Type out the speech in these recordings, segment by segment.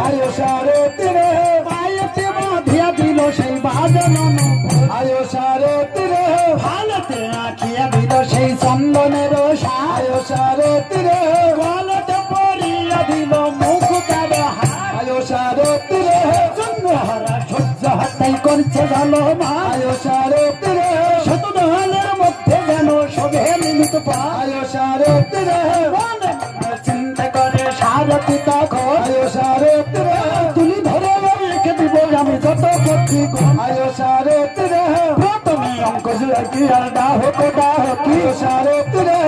আয়ো সারথি রে পায়েতে বাঁধিয়া দিল সেই বাজানো আয়ো সারথি রে ভালতে আঁকিয়া দিল সেই চন্দনের সার আয়ো সারথি রে গলাতে পরিয়া দিল মুকুটার হার আয়ো সারথি রে চন্দ্রহারা সূর্য হাতাই করছে ঝলমা আয়ো সারথি রে শতদলের মধ্যে যেন শোভে মিলিত পায় আয়ো সারথি রে মনে মনে চিন্তা করে সারথি তখন আয়ো সারথি রে তুলি ধরে রেখে দিব আমি যত করছি আয়ো সারথি রে প্রথমে অঙ্ক জুড়াকি আর ডাহকে ডাহকি আয়ো সারথি রে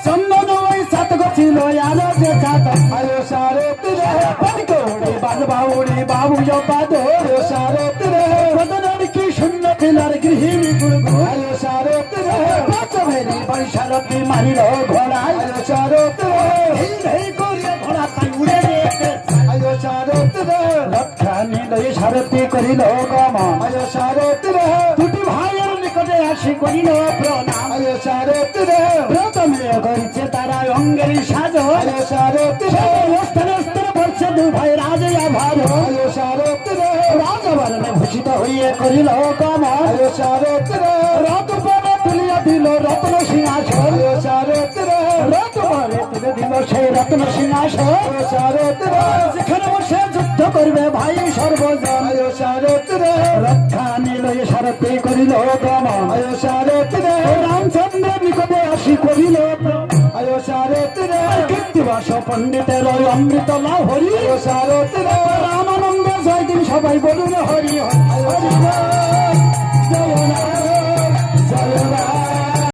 চন্দন ওই সাতগ ছিল আরো যে চাতক আয়ো সারথি রে পানিকৌড়ি বাজবাউড়ি বাবু জপাদো আয়ো সারথি রে বদনের কি শূন্য বিলার গৃহিণী গুড়গু আয়ো সারথি রে পাঁচমেরি বৈশারথী মারিল ঘোড়ায় আয়ো সারথি রে ধেই ধেই করিয়া ঘোড়া তাই উড়ে যেতে আয়ো সারথি রে রক্ষা নিল সারথী করিল গমন আয়ো সারথি রে দুটি ভাইয়ের নিকটে আসি করিল প্রণাম আয়ো সারথি রে প্রথমে করিছে তারা অঙ্গের সাজো আয়ো সারথি রে স্থানে স্থানে পড়ছে দু ভাই রাজা ভার আয়ো সারথি রে রাজবরণে ভূষিত হইয়ে করিল গমন আয়ো সারথি রে রথ পরে তুলিয়া দিল রত্ন সিংহাসন আয়ো সারথি রে রথ পরে তুলে দিল সেই রত্ন সিংহাসন আয়ো সারথি রে যেখানে বসে যুদ্ধ করবে ভাই সর্বজন আয়ো সারথি রে রক্ষা নিল সারথি করিল গমন আয়ো সারথি রে রামচন্দ্র নিকটে আসি করিল আয়ো সারথি রে কীর্তিবাস পণ্ডিতের ওই অমৃত লাভ হরি আয়ো সারথি রে রামানন্দ জয়দিন সবাই বলুন হরি হরি আয়ো জয় রাম জয় রাম